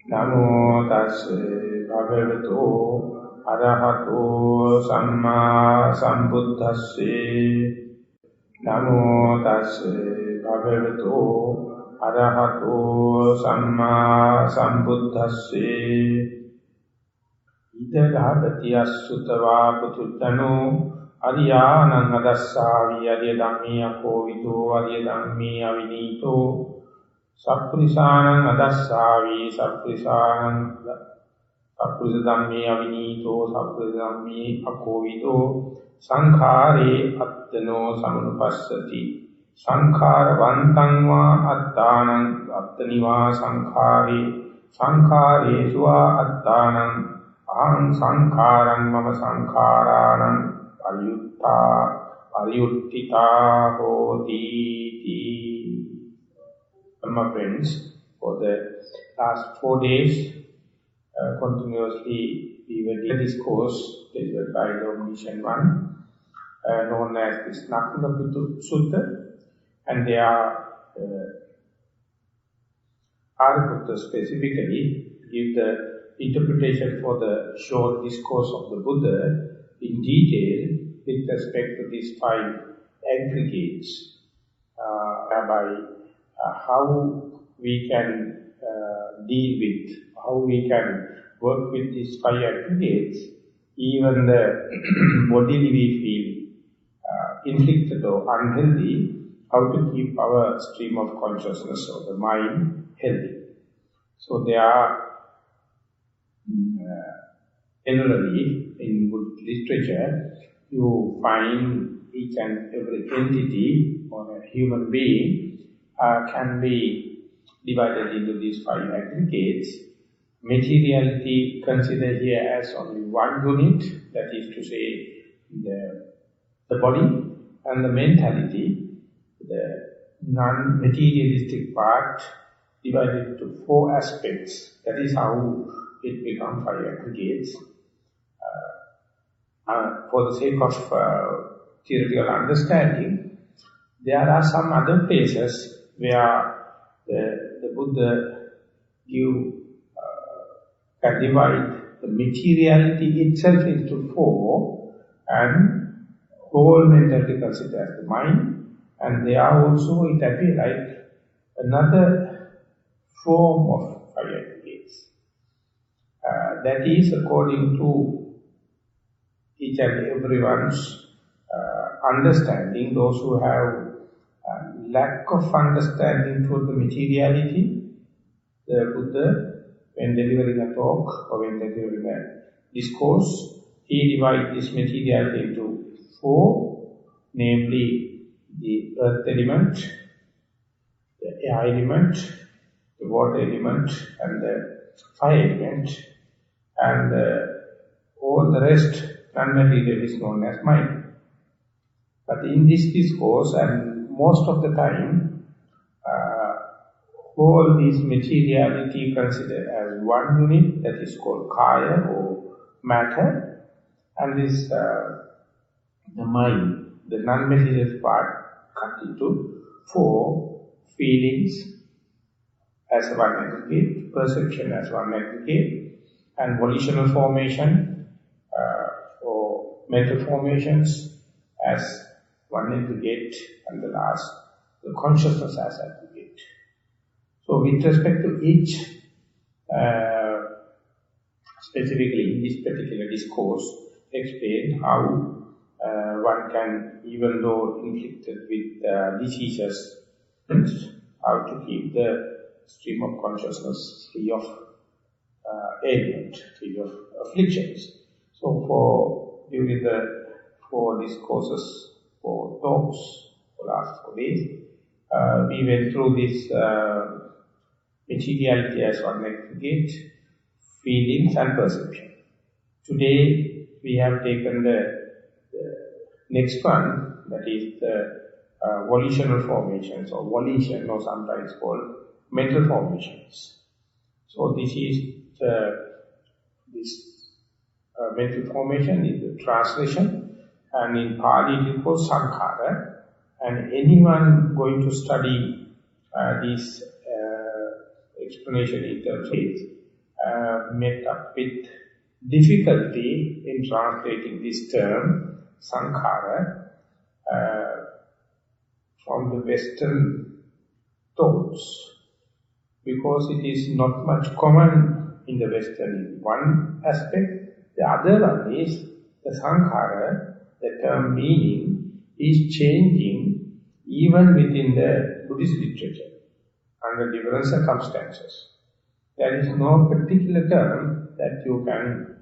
Namo tassa bhagavato arahato samma sambuddhassa. Namo tassa bhagavato arahato samma sambuddhassa. Ida dhāvati assutava pututtano ariyanam adassavi ariya dhammi akovido ariya dhammi avinito. Sappurisanam adassavi sappurisanam sappurisa dhammi avinito sappurisa dhammi akovido sankhare attano samanupassati sankharavantam va attanam attaniva sankhare suva attanam aham sankharam mama sankharanam pariyuttita hoti. My friends, for the last 4 days, continuously we were doing this course delivered by the Omniscient One, known as this Nakulapitu Sutta, and they are Ariputra specifically give the interpretation for the short discourse of the Buddha in detail with respect to these 5 aggregates, whereby how we can deal with, how we can work with these 5 aggregates, even the bodily we feel inflicted or unhealthy, how to keep our stream of consciousness or the mind healthy. So they are generally in good literature, you find each and every entity or a human being can be divided into these 5 aggregates. Materiality considered here as only one unit, that is to say the body, and the mentality, the non-materialistic part, divided into 4 aspects. That is how it becomes 5 aggregates. For the sake of theoretical understanding, there are some other places where the Buddha can divide the materiality itself into 4, and whole mentality considered as the mind, and they are also, it appears like another form of 5 aggregates. That is according to each and everyone's understanding. Those who have lack of understanding toward the materiality, the Buddha, when delivering a talk or when delivering a discourse, he divides this materiality into 4, namely the earth element, the air element, the water element, and the fire element, and all the rest, non-material, is known as mind. But in this discourse, and most of the time, all these materiality considered as one unit, that is called kaya or matter, and this the mind, the non-material part, cut into 4: feelings as one aggregate, perception as one aggregate, and volitional formation or mental formations as one aggregate, and the last, the consciousness as aggregate. So with respect to each, specifically in this particular discourse, explain how one can, even though inflicted with diseases, how to keep the stream of consciousness free of ailment, free of afflictions. So during the 4 discourses, 4 talks, for the last 4 days, we went through this materiality as one aggregate, feelings and perception. Today we have taken the next one, that is the volitional formations, or volition, or sometimes called mental formations. So this is this mental formation is the translation, and in Pali it is called sankhara. And anyone going to study this explanation in terms of faith met up with difficulty in translating this term, sankhara, from the Western thoughts, because it is not much common in the Western in one aspect. The other one is the sankhara, the term meaning, is changing even within the Buddhist literature under different circumstances. There is no particular term that you can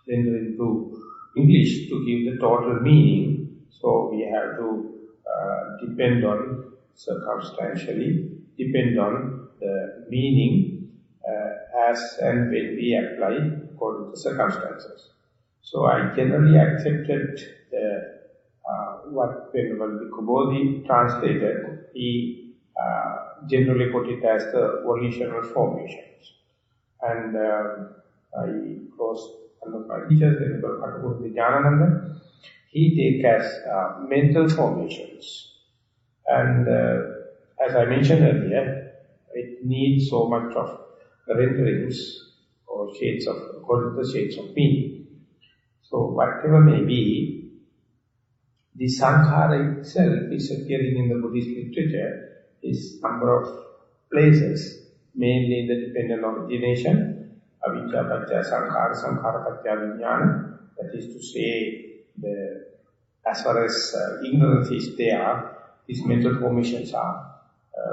render into English to give the total meaning. So we have to depend on circumstantially, depend on the meaning as and when we apply according to the circumstances. So I generally accepted what Venerable Bhikkhu Bodhi translated. He generally put it as the volitional formations. And I close one of my teachers, Venerable Katapurti Jnanananda, he take as mental formations. And as I mentioned earlier, it needs so much of renderings or shades of, according to the shades of meaning. So whatever may be, the sankhara itself is appearing in the Buddhist literature is number of places, mainly in the dependent origination, avijja paccaya sankhara, sankhara paccaya vijnana, that is to say, as far as ignorance is there, these mental formations are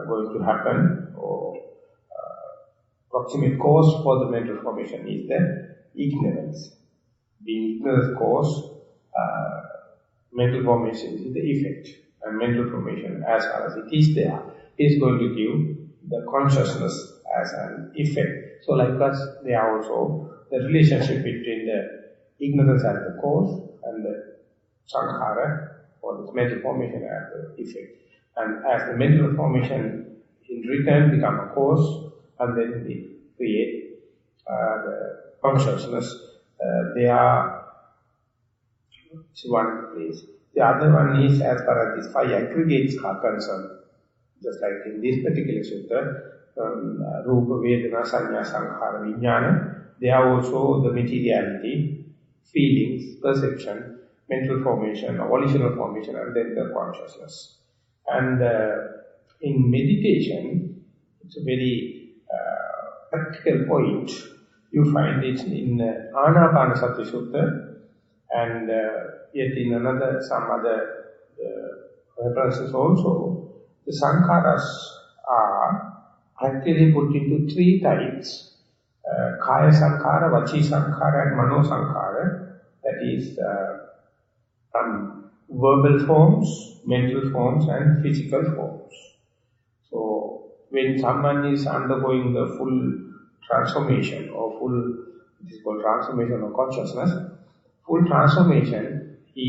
going to happen, or proximate cause for the mental formation is the ignorance. Being ignorance cause, mental formation is the effect, and mental formation as far as it is there, is going to give the consciousness as an effect. So likewise, there are also the relationship between the ignorance as the cause and the sankhara, or the mental formation as the effect. And as the mental formation in return become a cause, and then they create the consciousness, they are one place. The other one is as far as these five aggregates are concerned, just like in this particular sutta, Rupa, Vedana, Sanya, Sankhara, Vijnana, they are also the materiality, feelings, perception, mental formation, volitional formation, and then the consciousness. And in meditation, it's a very practical point. You find it in Anapanasati Sutta, and yet in some other references also, the sankharas are actually put into three types: kaya sankhara, vachi sankhara, and mano sankhara. That is verbal forms, mental forms, and physical forms. So when someone is undergoing the full transformation or this is called transformation of consciousness, full transformation, he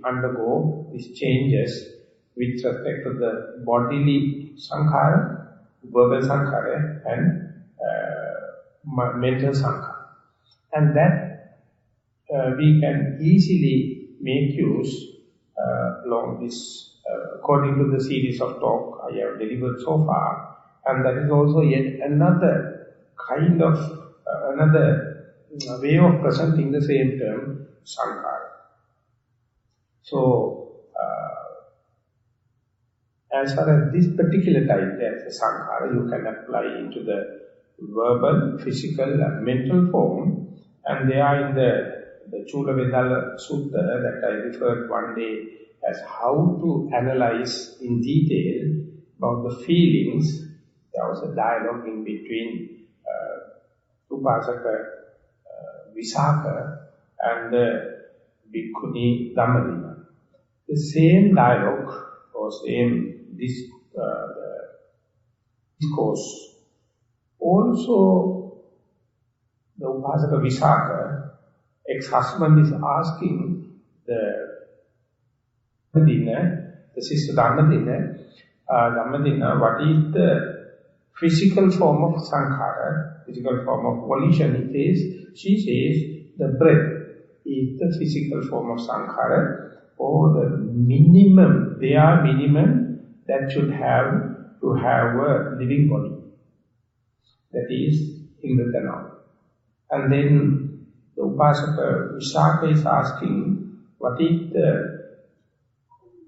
will undergo these changes with respect to the bodily sankhara, verbal sankhara, and mental sankhara. And that we can easily make use along this, according to the series of talk I have delivered so far. And that is also yet another kind of, another way of presenting the same term, sankhara. So, as far as this particular type, as a sankhara, you can apply into the verbal, physical, and mental form. And they are in the Chula Vedala Sutta that I referred one day as how to analyze in detail about the feelings. There was a dialogue in between Upasaka Visakha and the Bhikkhuni Dhammajiva. The same dialogue or same discourse. Also, the Upasaka Visakha, ex-husband, is asking the sister Dhammadina, what is the physical form of sankhara, physical form of volition? She says, the breath is the physical form of sankhara, or the minimum, bare minimum that should have to have a living body. That is, in-breath and out. And then the Upasaka Visakha is asking, what is the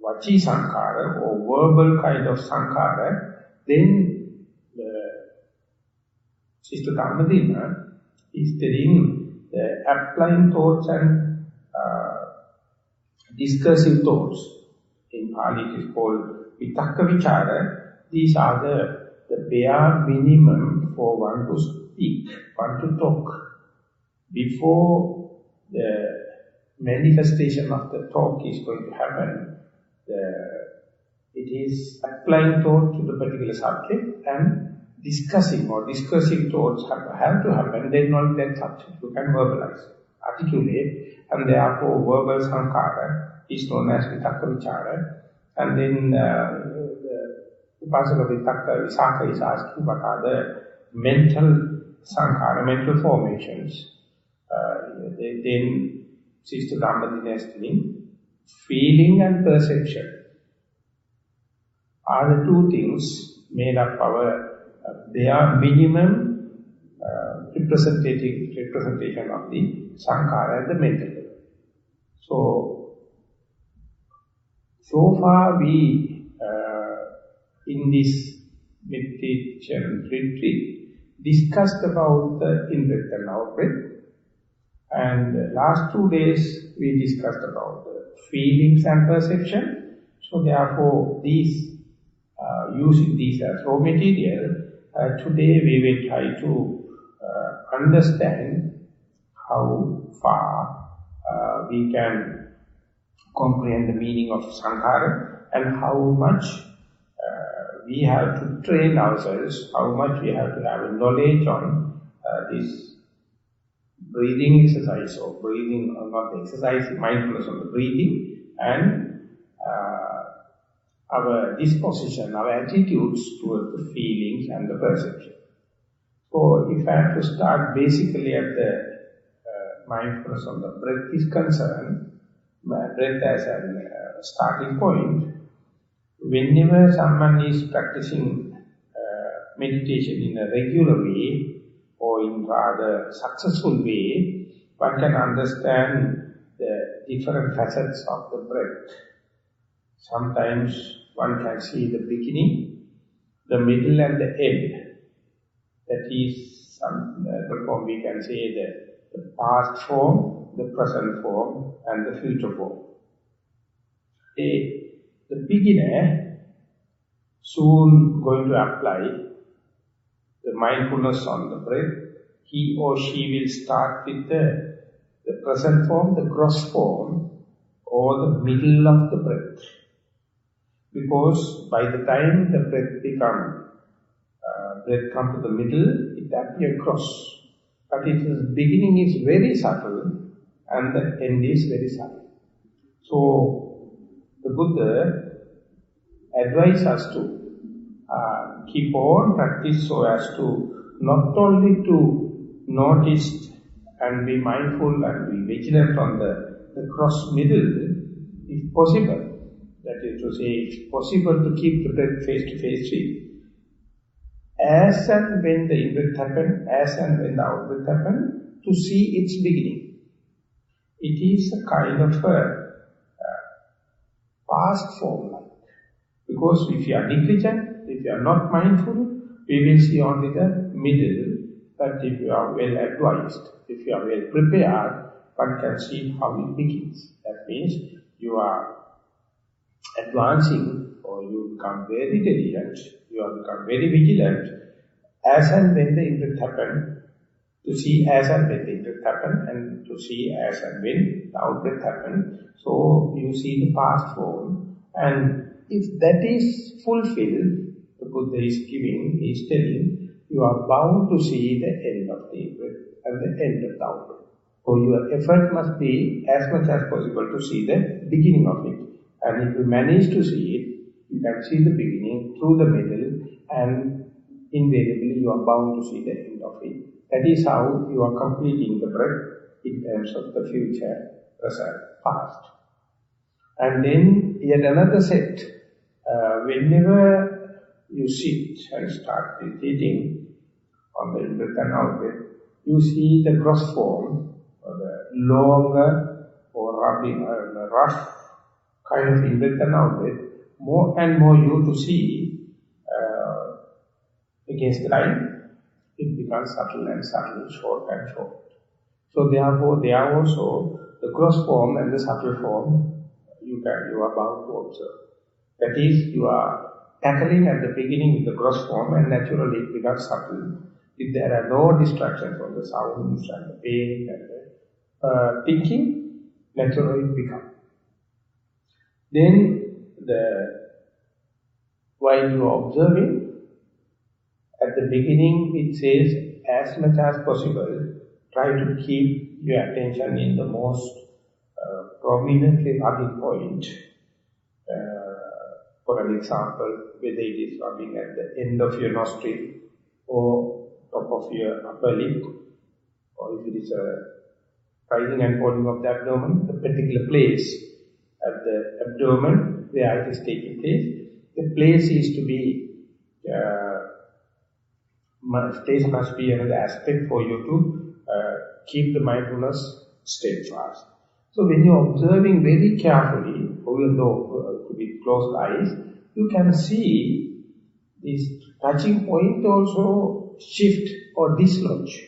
Vachi Sankhara or verbal kind of Sankhara? Then Sister Dhammajiva is telling the applying thoughts and discursive thoughts. In Pali it is called Vitakka Vichara. These are the bare minimum for one to speak, one to talk. Before the manifestation of the talk is going to happen, it is applying thought to the particular subject and discussing or discursing thoughts have to happen, then only that subject you can verbalize, articulate, and therefore verbal sankhara is known as vitakka vichara. And then the Upasaka Vitakka Visakha is asking what are the mental sankhara, mental formations. Then Sister Dhammajiva is telling, feeling and perception are the two things made up they are minimum representation of the sankhara and the mental. So far we, in this meditation retreat, discussed about the in-breath and out-breath. And last 2 days we discussed about the feelings and perception. So therefore, using these as raw material, today we will try to understand how far we can comprehend the meaning of sankhara and how much we have to train ourselves, how much we have to have knowledge on this breathing exercise or breathing, or not the exercise, mindfulness of the breathing, and our disposition, our attitudes towards the feelings and the perception. So if I have to start basically at the mindfulness of the breath is concerned, breath as a starting point, whenever someone is practicing meditation in a regular way, or in rather successful way, one can understand the different facets of the breath. Sometimes one can see the beginning, the middle and the end. That is the form we can say the past form, the present form and the future form. The beginner soon going to apply the mindfulness on the breath. He or she will start with the present form, the gross form, or the middle of the breath. Because by the time the breath come to the middle, it appears gross. But its beginning is very subtle and the end is very subtle. So the Buddha advises us to keep on practice so as to not only to notice and be mindful and be vigilant on the cross middle, if possible. That is to say, it's possible to keep the breath face-to-face with. As and when the in-breath happens, as and when the out-breath happens, to see its beginning. It is a kind of a past form. Because if you are negligent, if you are not mindful, we will see only the middle. But if you are well advised, if you are well prepared, one can see how it begins. That means you are advancing, or you become very diligent, you have become very vigilant, as and when the in-breath happen, to see as and when the in-breath happen, and to see as and when the out-breath happen. So you see the past form, and if that is fulfilled, the Buddha is telling, you are bound to see the end of the in-breath and the end of the out-breath. So your effort must be as much as possible to see the beginning of it. And if you manage to see it, you can see the beginning through the middle, and invariably you are bound to see the end of it. That is how you are completing the breath in terms of the future, present, past. And then yet another set, whenever you sit and start meditating, on the in-breath and out-breath, you see the gross form, or the longer or rubbing, rough kind of in-breath and out-breath, more and more you to see against the line, it becomes subtle and subtle, short and short. So therefore, they are also the gross form and the subtle form you are bound to observe. That is, you are tackling at the beginning with the gross form and naturally it becomes subtle. If there are no distractions from the sounds and the pain and the thinking, naturally it becomes. Then, while you are observing, at the beginning it says, as much as possible, try to keep your attention in the most prominently rubbing point. For an example, whether it is rubbing at the end of your nostril or top of your upper lip, or if it is a rising and falling of the abdomen, the particular place at the abdomen where it is taking place, the place is to be, place must be another aspect for you to keep the mindfulness steadfast. So when you are observing very carefully, although with closed eyes, you can see this touching point also shift or dislodge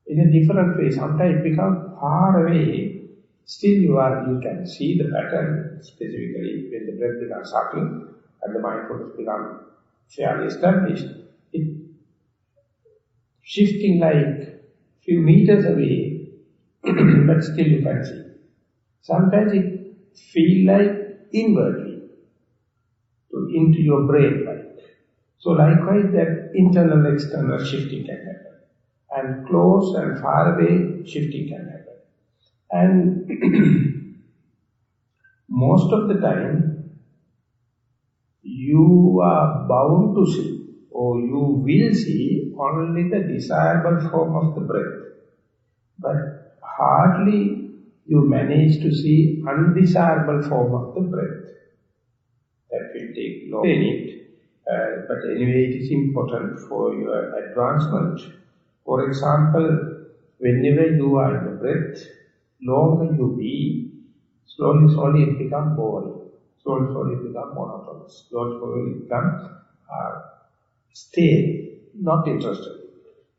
in a different way. Sometimes it becomes far away. Still you can see the pattern, specifically when the breath becomes subtle and the mindfulness becomes fairly established. It shifting like few meters away, but still you can see. Sometimes it feels like inwardly, into your brain, like. So likewise that internal external shifting can happen. And close and far away shifting can happen. And most of the time, you are bound to see, or you will see only the desirable form of the breath. But hardly you manage to see undesirable form of the breath. That will take long in it, but anyway it is important for your advancement. For example, whenever you are in the breath, longer you be, slowly it becomes boring. Slowly it becomes monotonous. Slowly it becomes stale, not interested.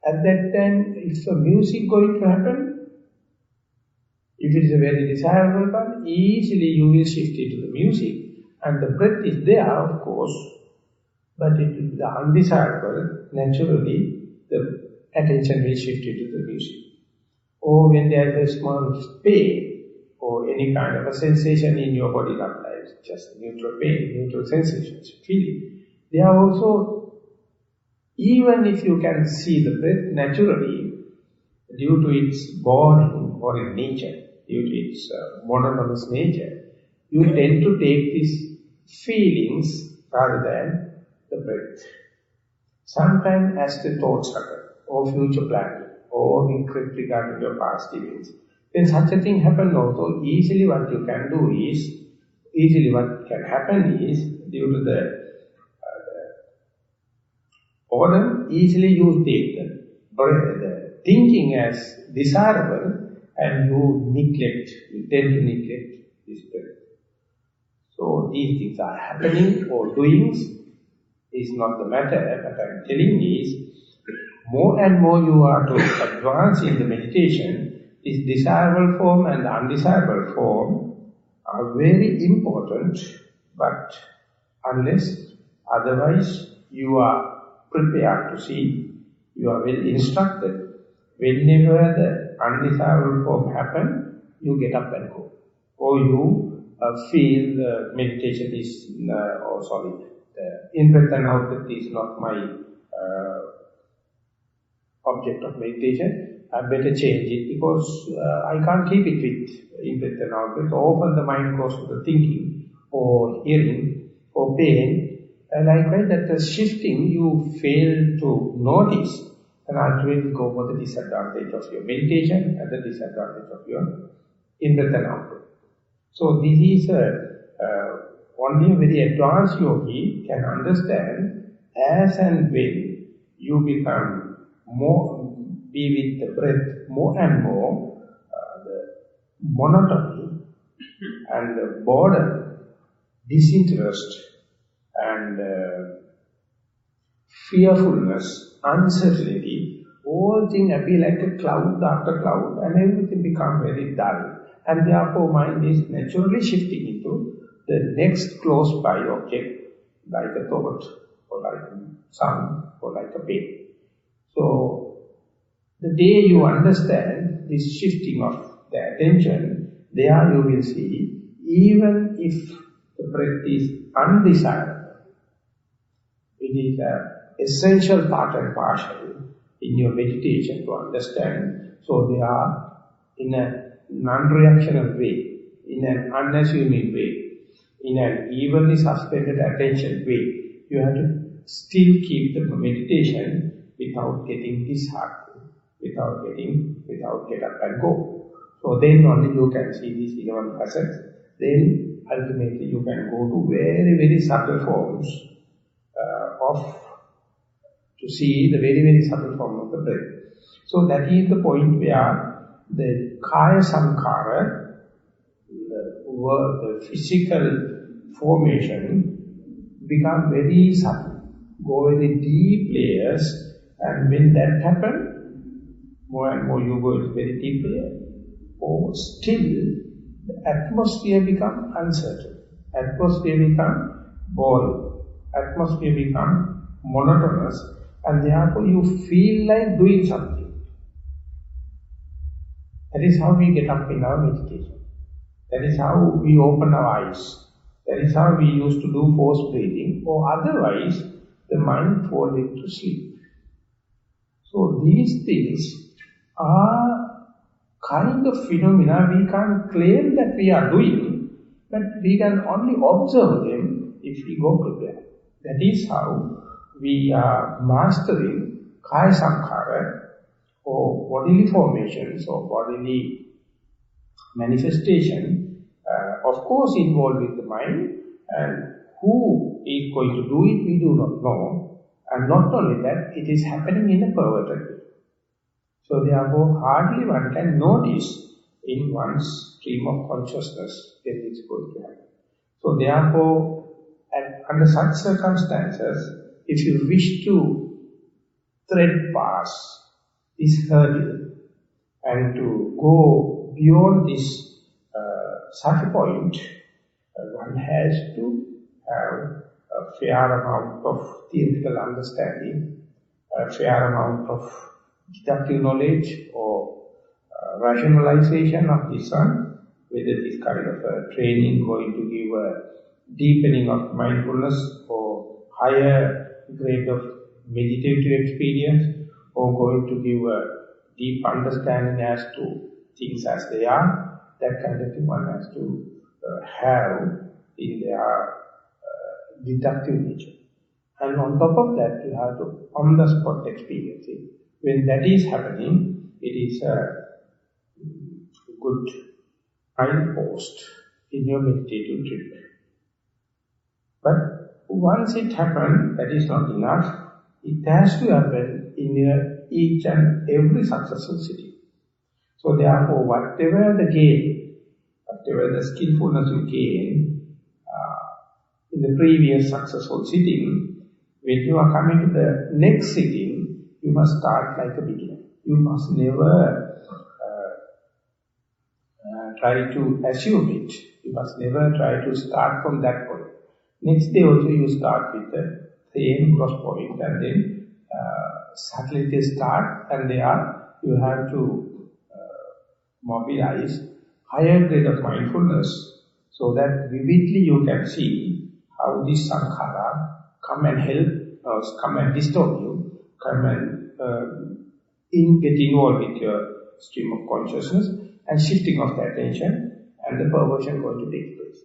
At that time, is the music going to happen? If it is a very desirable one, easily you will shift it to the music. And the breath is there, of course, but it will be the undesirable, naturally the attention will shift it to the music. Or when there is a small pain, or any kind of a sensation in your body, not like just neutral pain, neutral sensations, feeling. They are also, even if you can see the breath naturally, due to its boring or its nature, due to its monotonous nature, you tend to take these feelings rather than the breath. Sometimes as the thoughts occur, or future planning, or regret regarding your past events, when such a thing happens also, easily what you can do is, what can happen is, due to the boredom, easily you take the thinking as desirable and you tend to neglect this breath. So these things are happening or doings is not the matter, but I am telling is, more and more you are to advance in the meditation, this desirable form and the undesirable form are very important, but unless otherwise you are prepared to see, you are well instructed, whenever the undesirable form happens, you get up and go. Or you feel the meditation is, the in-breath and out-breath is not my object of meditation, I better change it because I can't keep it with in-breath and out-breath. Often the mind goes to the thinking, or hearing, or pain, and likewise that the shifting you fail to notice, and ultimately go for the disadvantage of your meditation and the disadvantage of your in-breath and out-breath. So this is only a very advanced yogi can understand as and when you become be with the breath more and more, the monotony and the boredom, disinterest and fearfulness, uncertainty, all things appear like a cloud after cloud and everything becomes very dull. And therefore mind is naturally shifting into the next close by object, like a thought, or like a sound, or like a pain. So, the day you understand this shifting of the attention, there you will see, even if the breath is undesirable, it is an essential part and parcel in your meditation to understand. So they are in a non-reactional way, in an unassuming way, in an evenly suspended attention way. You have to still keep the meditation without getting disheartened, without get up and go. So then only you can see these 11 facets. Then ultimately you can go to very, very subtle forms to see the very, very subtle form of the breath. So that is the point where the kaya sankhara, the physical formation, become very subtle, go very deep layers, and when that happens, more and more you go into very deep layers, or still the atmosphere becomes uncertain, atmosphere becomes boring, atmosphere becomes monotonous, and therefore you feel like doing something. That is how we get up in our meditation. That is how we open our eyes. That is how we used to do forced breathing, or otherwise the mind falls into sleep. So these things are kind of phenomena we can't claim that we are doing, but we can only observe them if we go prepared. That is how we are mastering kaya sankhara, or bodily formations, or bodily manifestation, of course involved with the mind, and who is going to do it we do not know, and not only that, it is happening in a perverted way. So therefore hardly one can notice in one's stream of consciousness that it's going to happen. So therefore, under such circumstances, if you wish to thread past this hurdle and to go beyond this such point, one has to have a fair amount of theoretical understanding, a fair amount of deductive knowledge or rationalization of this one, whether this kind of a training going to give a deepening of mindfulness or higher grade of meditative experience, or going to give a deep understanding as to things as they are. That kind of thing one has to have in their deductive nature. And on top of that, you have to on-the-spot experience it. When that is happening, it is a good signpost in your meditative trip. But once it happens, that is not enough. It has to happen in each and every successful sitting. So therefore, whatever the gain, whatever the skillfulness you gain in the previous successful sitting, when you are coming to the next sitting, you must start like a beginner. You must never try to assume it. You must never try to start from that point. Next day also you start with the same cross point, and then subtlety start, and there you have to mobilize higher grade of mindfulness, so that vividly you can see how this sankhara come and help, come and disturb you, come and get involved with your stream of consciousness, and shifting of the attention, and the perversion going to take place.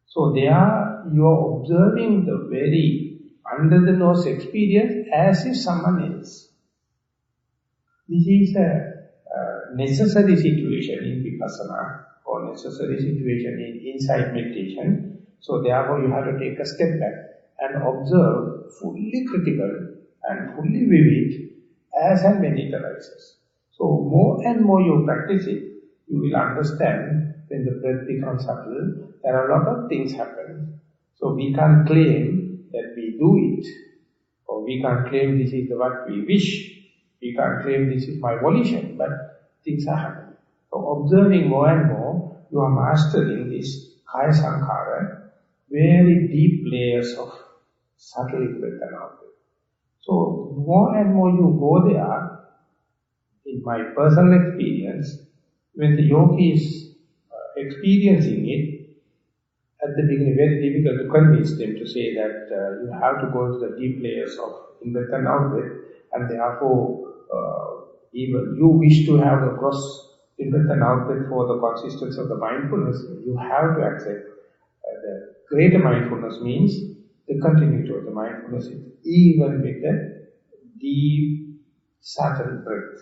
So there you are observing the very under-the-nose experience as if someone else. This is a necessary situation in vipassana, or necessary situation in insight meditation. So therefore you have to take a step back and observe fully critical and fully vivid as and when it arises. So more and more you practice it, you will understand when the breath becomes subtle, there are a lot of things happen. So we can't claim that we do it, or we can't claim this is what we wish, we can't claim this is my volition, but things are happening. So observing more and more, you are mastering this kaya sankhara, very deep layers of subtle breath and out-breath. So more and more you go there, in my personal experience, when the yogi is experiencing it, at the beginning very difficult to convince them to say that you have to go to the deep layers of in-breath and out-breath, and therefore even you wish to have a gross in-breath and out-breath for the consistency of the mindfulness, you have to accept the greater mindfulness means the continuity of the mindfulness even with the deep, subtle breath.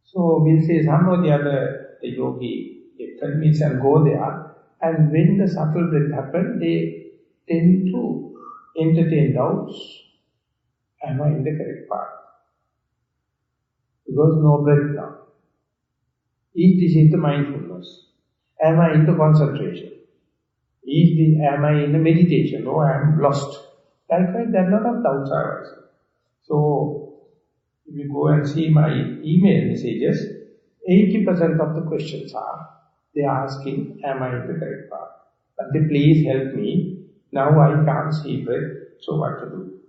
So we'll say some or the other, the yogi, they convince and go there, and when the subtle breath happens, they tend to entertain doubts. Am I in the correct path? Because no breath now. Is this the mindfulness? Am I in the concentration? Am I in the meditation? Or I am lost? Likewise, there are a lot of doubts arising. So, if you go and see my email messages, 80% of the questions are, they are asking, am I in the correct path? But they please help me. Now I can't see breath, so what to do?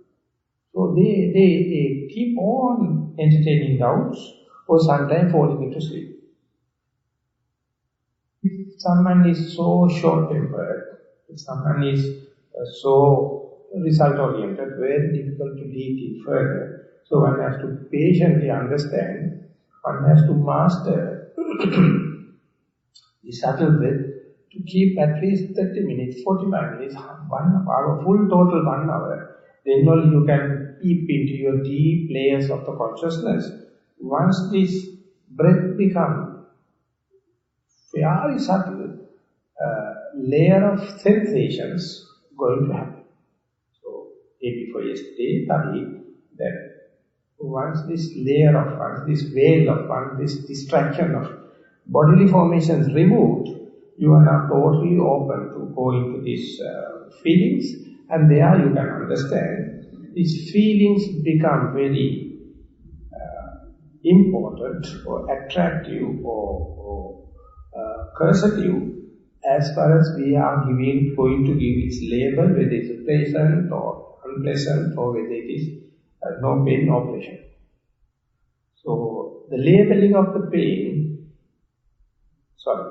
So they keep on entertaining doubts, or sometimes falling into sleep. If someone is so short-tempered, if someone is so result-oriented, very difficult to lead it further. So one has to patiently understand, one has to master the subtle breath to keep at least 30 minutes, 45 minutes, 1 hour, full total 1 hour. Then only you can peep into your deep layers of the consciousness. Once this breath becomes very subtle, layer of sensations going to happen. So, day before yesterday, studied that once this layer of, once this veil of, once this distraction of bodily formations removed, you are now totally open to go into these feelings, and there you can understand these feelings become very important or attractive or cursive as far as we are going to give its label, whether it is pleasant or unpleasant, or whether it is no pain, no pleasure. So the labeling of the pain,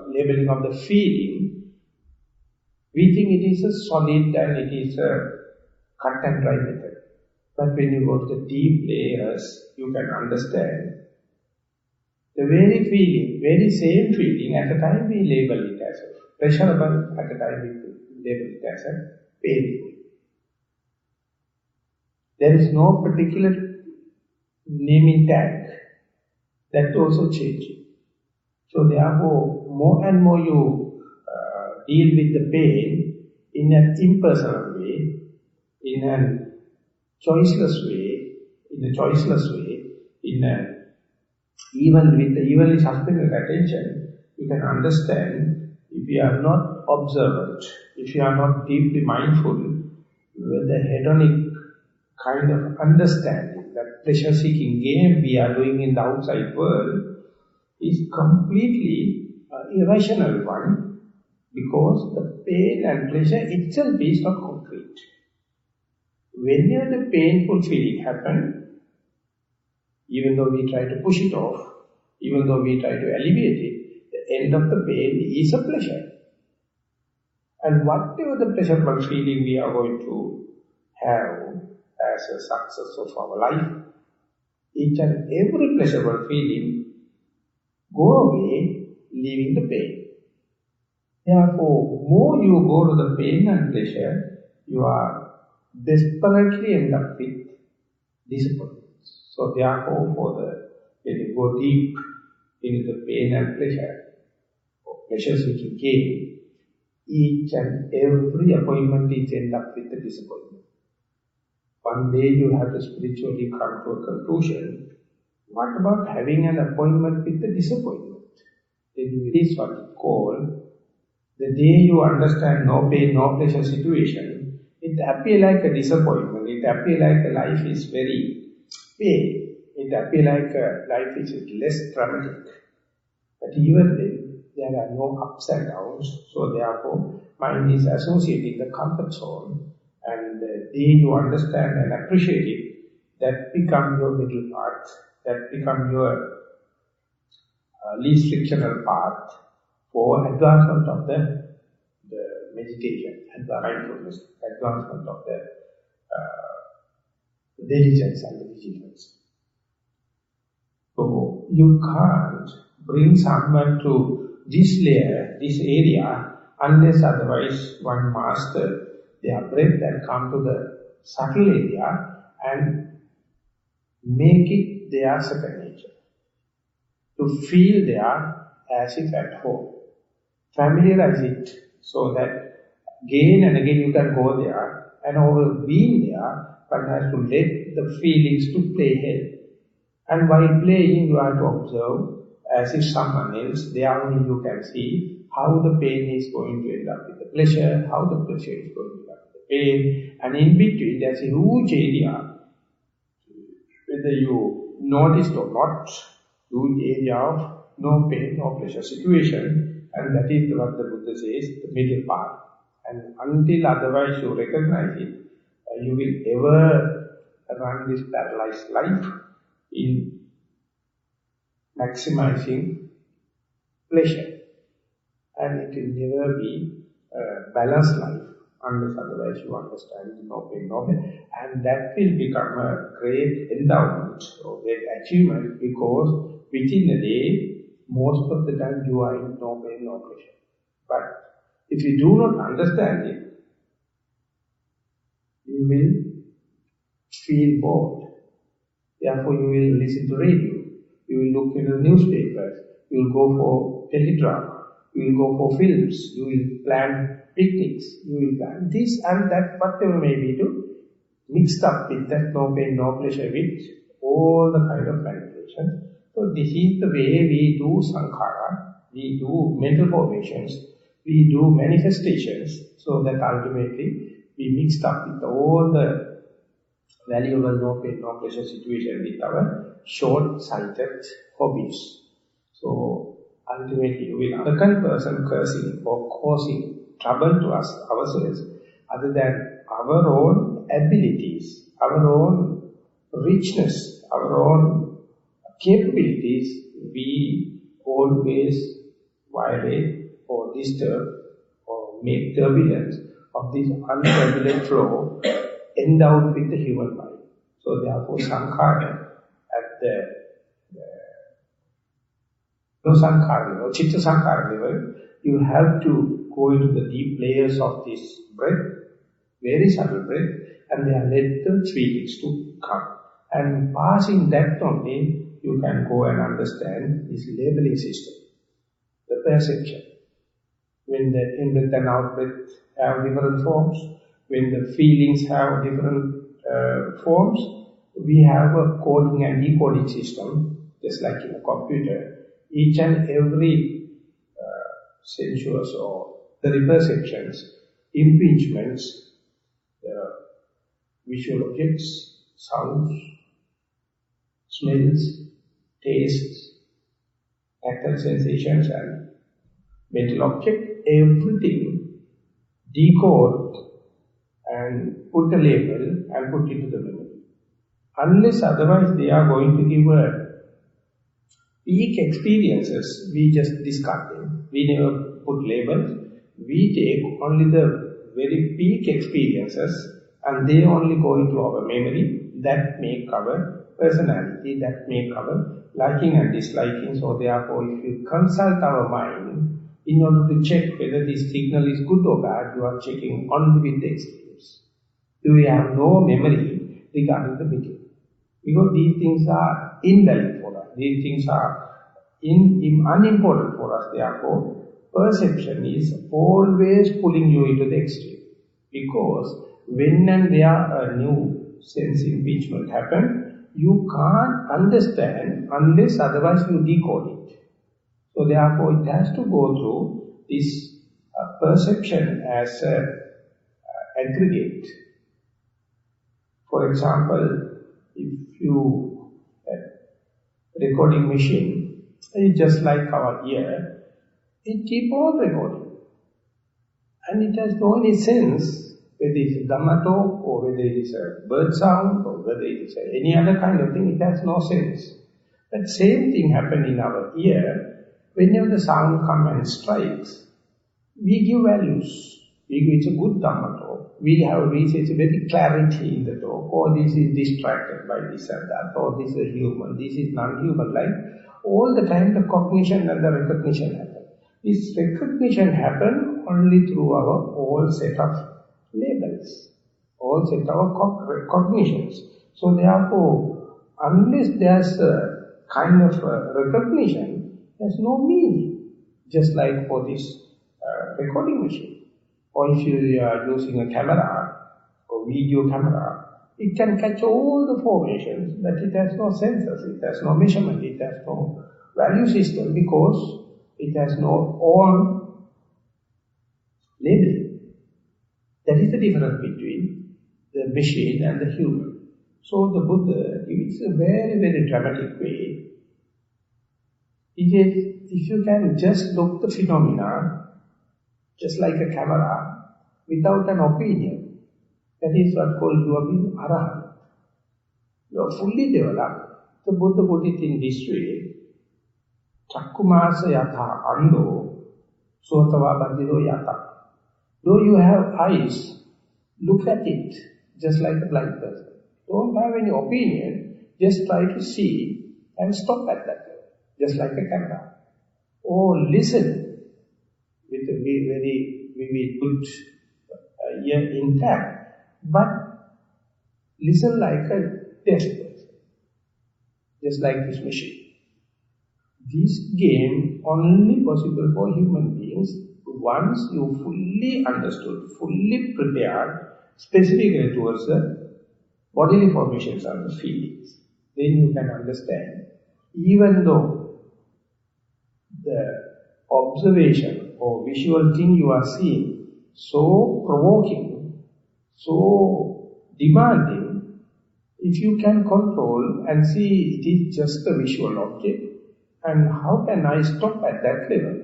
labeling of the feeling, we think it is a solid and it is a cut and dry method. But when you go to the deep layers, you can understand the very feeling, very same feeling, at the time we label it as a pleasurable, at the time we label it as a painful. There is no particular naming tag. That also changes. So therefore, more and more you deal with the pain in an impersonal way, in a choiceless way, even with the evenly suspended attention, you can understand if you are not observant, if you are not deeply mindful, with the hedonic kind of understanding, that pleasure-seeking game we are doing in the outside world is completely irrational one, because the pain and pleasure itself is not concrete. Whenever the painful feeling happens, even though we try to push it off, even though we try to alleviate it, the end of the pain is a pleasure. And whatever the pleasurable feeling we are going to have as a success of our life, each and every pleasurable feeling go away, leaving the pain. Therefore, more you go to the pain and pleasure, you are desperately end up with disappointment. So therefore, when you go deep into the pain and pleasure, or pleasure-seeking game, each and every appointment is end up with a disappointment. One day you have to spiritually come to a conclusion What about having an appointment with the disappointment? It is what it called, the day you understand no pain, no pleasure situation, it appears like a disappointment, it appears like a life is very pain, it appears like a life is less dramatic. But even then, there are no ups and downs, so therefore, mind is associated in the comfort zone, and the day you understand and appreciate it, that becomes your middle path, that becomes your least frictional path for advancement of the meditation, and the mindfulness, advancement of the diligence and the vigilance. So you can't bring someone to this layer, this area, unless otherwise one master their breath and come to the subtle area and make it their second nature. To feel there as if at home. Familiarize it so that again and again you can go there, and over being there, one has to let the feelings to play head. And while playing, you have to observe as if someone else, there only you can see how the pain is going to end up with the pleasure, how the pleasure is going to end up with the pain, and in between there's a huge area, whether you noticed or not, huge area of no pain, no pleasure situation, and that is what the Buddha says, the middle path. And until otherwise you recognize it, you will ever run this paralyzed life in maximizing pleasure. And it will never be a balanced life unless otherwise you understand no pain, no pain. And that will become a great endowment or great achievement, because within a day, most of the time you are in no pain, no pleasure. But if you do not understand it, you will feel bored. Therefore you will listen to radio, you will look into the newspapers, you will go for teledrama, you will go for films, you will plan picnics, you will plan this and that, whatever may be, to mixed up with that no pain, no pleasure, with all the kind of manipulation. So this is the way we do sankhara, we do mental formations, we do manifestations, so that ultimately we mixed up with all the valuable no pain, no pleasure situation with our short-sighted hobbies. So ultimately you will be a second person cursing or causing trouble to us, ourselves, other than our own abilities, our own richness, our own capabilities, we always violate or disturb or make turbulence of this unturbulent flow endowed with the human mind. So therefore sankhara at no sankhara level, chitta sankhara level, you have to go into the deep layers of this breath, very subtle breath, and then let the feelings to come. And passing that only, you can go and understand this labeling system, the perception. When the in-breath and out-breath have different forms, when the feelings have different forms, we have a coding and decoding system, just like in a computer. Each and every sensuous or the perceptions, impingements, visual objects, sounds, smells, tastes, tactile sensations and mental object, everything decode and put a label and put into the memory. Unless otherwise they are going to give a peak experiences, we just discard them. We never put labels. We take only the very peak experiences and they only go into our memory that make our personality, that make our liking and disliking. So therefore, if you consult our mind in order to check whether this signal is good or bad, you are checking only with the experience. We have no memory regarding the beginning. Because these things are invalid for us. These things are unimportant for us. Therefore, perception is always pulling you into the extreme. Because when and where a new sense impingement happens, you can't understand unless otherwise you decode it. So therefore it has to go through this perception as an aggregate. For example, if you recording machine, it's just like our ear, it keeps on recording. And it has no any sense whether it's a Dhamma talk or whether it is a bird sound or whether it is any other kind of thing, it has no sense. That same thing happened in our ear. Whenever the sound comes and strikes, we give values. We give it's a good Dhamma talk. We have research very clarity in the talk, or this is distracted by this and that, or this is human, this is non-human. Like all the time the cognition and the recognition happen. This recognition happen only through our whole set of labels, all set of cognitions. So therefore, unless there's a kind of recognition, there's no meaning. Just like for this recording machine. Or if you are using a camera, or video camera, it can catch all the formations, but it has no sensors, it has no measurement, it has no value system, because it has no own labeling. That is the difference between the machine and the human. So the Buddha gives a very, very dramatic way. He says, if you can just look the phenomena, just like a camera, without an opinion, that is what called you are being arahant. You are fully developed. The Buddha put it in this way. Chakkumasa yatha ando, sotava bandiro yatha. Though you have eyes, look at it, just like a blind person. Don't have any opinion, just try to see and stop at that level, just like a camera. Or listen with a very good ear intact, but listen like a deaf person, just like this machine. This game only possible for human beings once you fully understood, fully prepared, specifically towards the bodily formations and the feelings. Then you can understand, even though the observation or visual thing you are seeing so provoking, so demanding, if you can control and see it is just a visual object, and how can I stop at that level,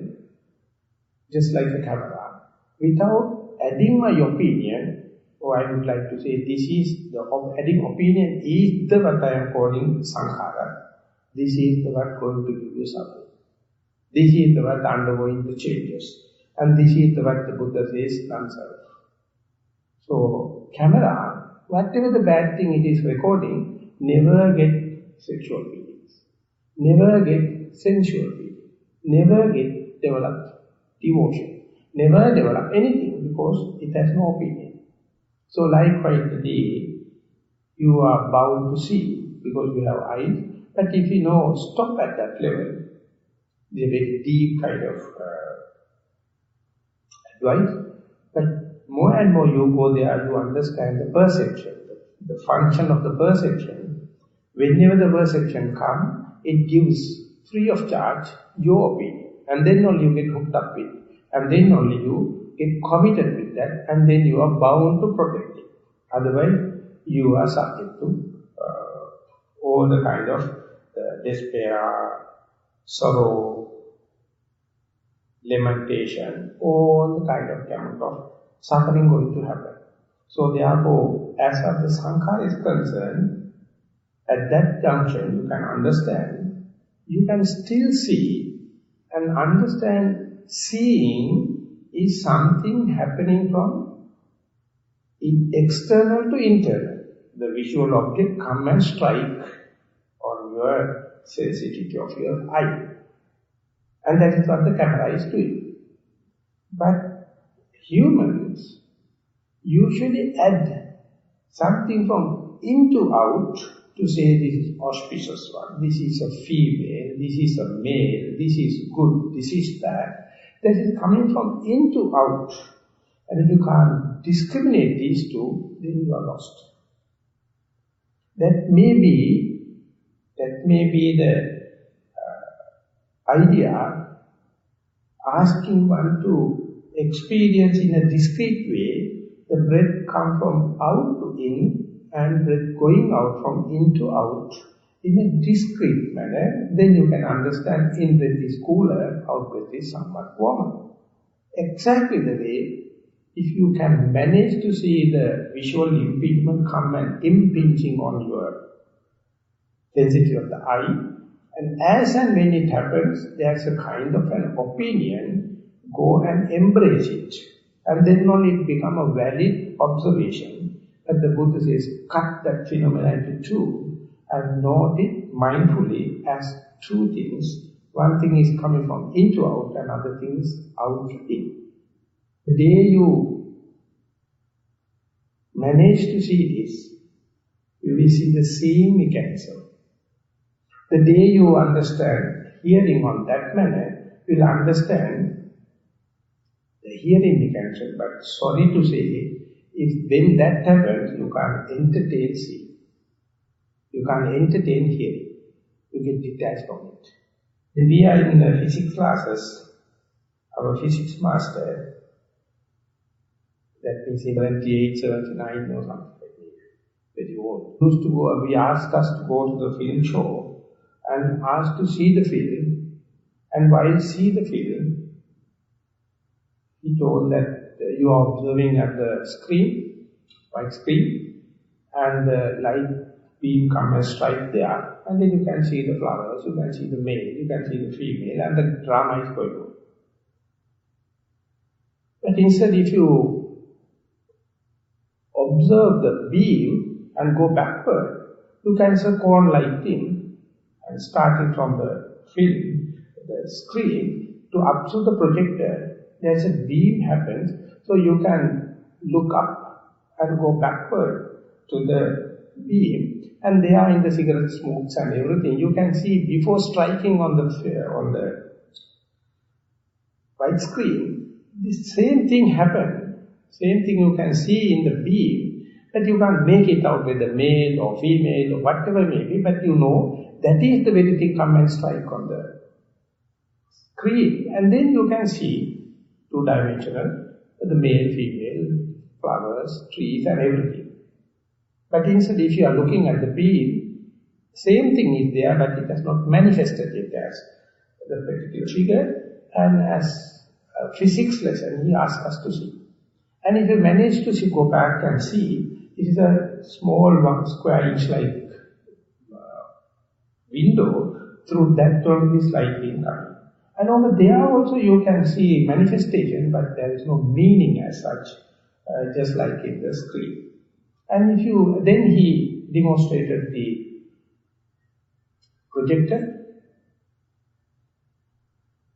just like a camera, without adding my opinion, or I would like to say this is the adding opinion is the what I am calling sankhara. This is the what going to give you something. This is the what undergoing the changes. And this is the what the Buddha says, non-self. So, camera, whatever the bad thing it is recording, never get sexual feelings, never get sensual feelings, never get developed devotion, never develop anything because it has no opinion. So likewise today, you are bound to see because you have eyes, but if you know, stop at that level, the very deep kind of advice, but more and more you go there, you understand the perception, the function of the perception. Whenever the perception comes, it gives free of charge your opinion. And then only you get hooked up with it. And then only you get committed with that. And then you are bound to protect it. Otherwise, you are subject to all the kind of despair, sorrow, lamentation, all the kind of gamut of suffering going to happen. So therefore, as far as the sankhara is concerned, at that junction you can understand, you can still see and understand seeing is something happening from external to internal. The visual object come and strike on your sensitivity of your eye. And that is what the camera is doing. But humans usually add something from in to out to say this is auspicious one, this is a female, this is a male, this is good, this is bad. That is coming from in to out. And if you can't discriminate these two, then you are lost. That may be That may be the idea, asking one to experience in a discrete way, the breath come from out to in and breath going out from in to out in a discrete manner. Then you can understand in breath is cooler, out breath is somewhat warmer. Exactly the way, if you can manage to see the visual impingement come and impinging on your density of the eye, and as and when it happens, there's a kind of an opinion, go and embrace it. And then only it become a valid observation. But the Buddha says, cut that phenomena into two and note it mindfully as two things. One thing is coming from in to out, another thing is out to in. The day you manage to see this, you will see the same mechanism. The day you understand hearing on that manner, you will understand the hearing mechanism. But sorry to say, if when that happens, you can't entertain seeing. You can't entertain hearing. You get detached from it. When we are in the physics classes, our physics master, that means 78, 79 or something like that, very old, used to go, we asked us to go to the film show and asked to see the film, and while see the film, he told that you are observing at the screen, white screen, and the light beam come and strike there, and then you can see the flowers, you can see the male, you can see the female, and the drama is going on. But instead, if you observe the beam and go backward, you can see cone lighting, and starting from the film, the screen, to up to the projector, there's a beam happens, so you can look up and go backward to the beam, and there in the cigarette smokes and everything, you can see before striking on the white screen, the same thing happened, same thing you can see in the beam, but you can't make it out whether male or female or whatever it may be, but you know, that is the very thing come and strike on the screen, and then you can see two-dimensional, the male, female, flowers, trees and everything. But instead, if you are looking at the beam, same thing is there, but it has not manifested it as the particular figure, and as a physics lesson, he asked us to see. And if you manage to see, go back and see, it is a small 1 square inch like window, through that only this light being coming. And over there also you can see manifestation, but there is no meaning as such, just like in the screen. And if you, then he demonstrated the projector,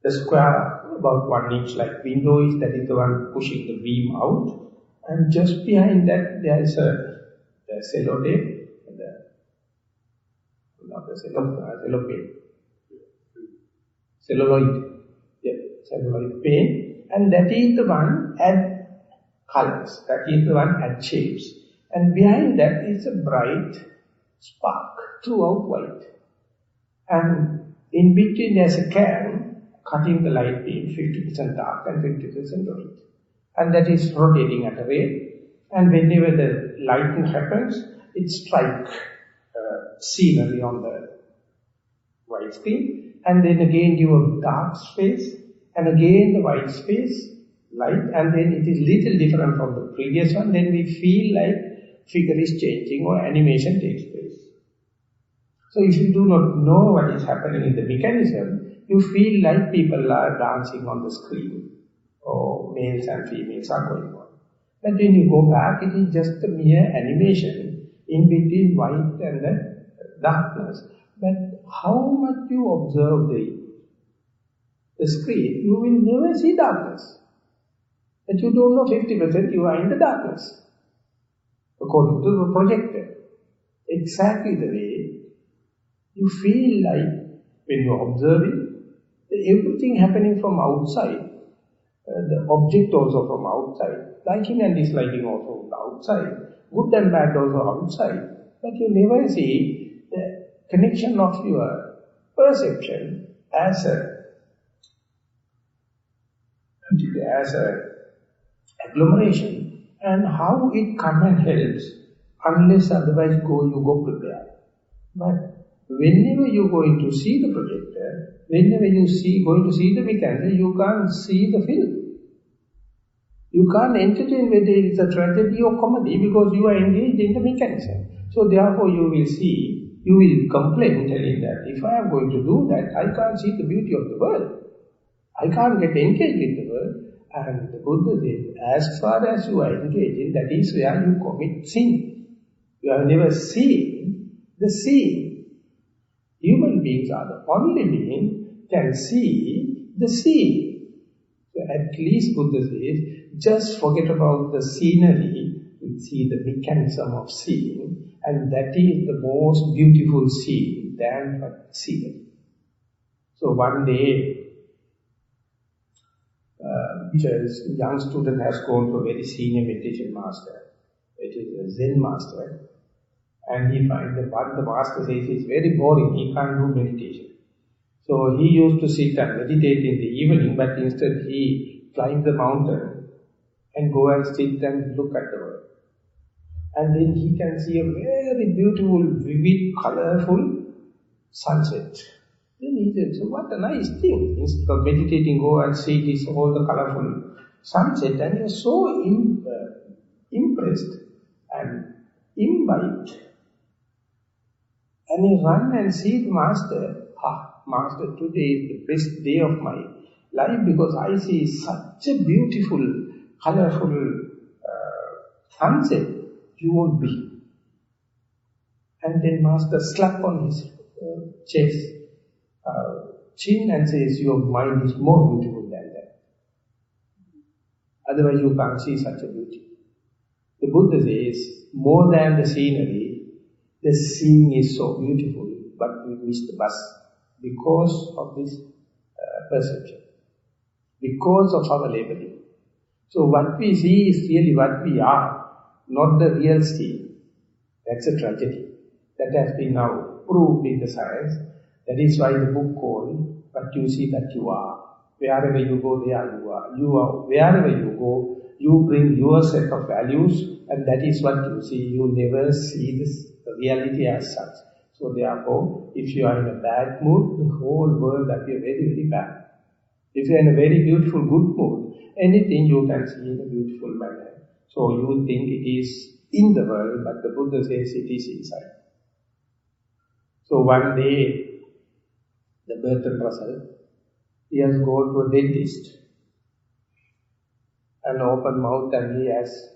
the square about 1 inch like window is, that is the one pushing the beam out, and just behind that there is a cellotape, celluloid paint, and that is the one add colors, that is the one add shapes, and behind that is a bright spark throughout white, and in between there's a can cutting the light beam 50% dark and 50% light, and that is rotating at a rate, and whenever the lighting happens, it strikes scenery on the white screen, and then again give a dark space, and again the white space, light, and then it is little different from the previous one, then we feel like figure is changing or animation takes place. So if you do not know what is happening in the mechanism, you feel like people are dancing on the screen, or males and females are going on. But when you go back, it is just a mere animation in between white and the darkness. But how much you observe the screen, you will never see darkness. But you don't know 50% you are in the darkness, according to the projector. Exactly the way you feel like when you are observing, everything happening from outside, the object also from outside, liking and disliking also from outside, good and bad also outside, but you never see the connection of your perception as a agglomeration, and how it comes and helps, unless otherwise you go prepared. But whenever you are going to see the projector, whenever you going to see the mechanism, you can't see the film. You can't entertain whether it is a tragedy or comedy because you are engaged in the mechanism. So therefore you will see, you will complain telling that if I am going to do that, I can't see the beauty of the world. I can't get engaged with the world. And the Buddha says, as far as you are engaged in, that is where you commit sin. You have never seen the scene. Human beings are the only being can see the scene. So at least Buddha says, just forget about the scenery, see the mechanism of seeing, and that is the most beautiful scene than scenery. So one day, a young student has gone to a very senior meditation master. It is a Zen master. And he finds that what the master says is very boring, he can't do meditation. So he used to sit and meditate in the evening, but instead he climbed the mountain and go and sit and look at the world. And then he can see a very beautiful, vivid, colorful sunset. Then he said, so what a nice thing. Instead of meditating, go and see this all the colorful sunset. And he was so impressed and imbibed. And he ran and see the master. Master, today is the best day of my life because I see such a beautiful, colorful sunset. You won't be. And then master slapped on his chest, chin and says, your mind is more beautiful than that. Otherwise you can't see such a beauty. The Buddha says, more than the scenery, the scene is so beautiful, but we miss the bus because of this perception, because of our labeling. So what we see is really what we are, not the real scene. That's a tragedy. That has been now proved in the science. That is why the book called, What You See That You Are. Wherever you go, there you are. You are. Wherever you go, you bring your set of values, and that is what you see. You never see the reality as such. So therefore, if you are in a bad mood, the whole world appears very, very bad. If you are in a very beautiful, good mood, anything you can see in a beautiful manner. So you think it is in the world, but the Buddha says it is inside. So one day, the Bertrand Russell, he has gone to a dentist, an open mouth, and he has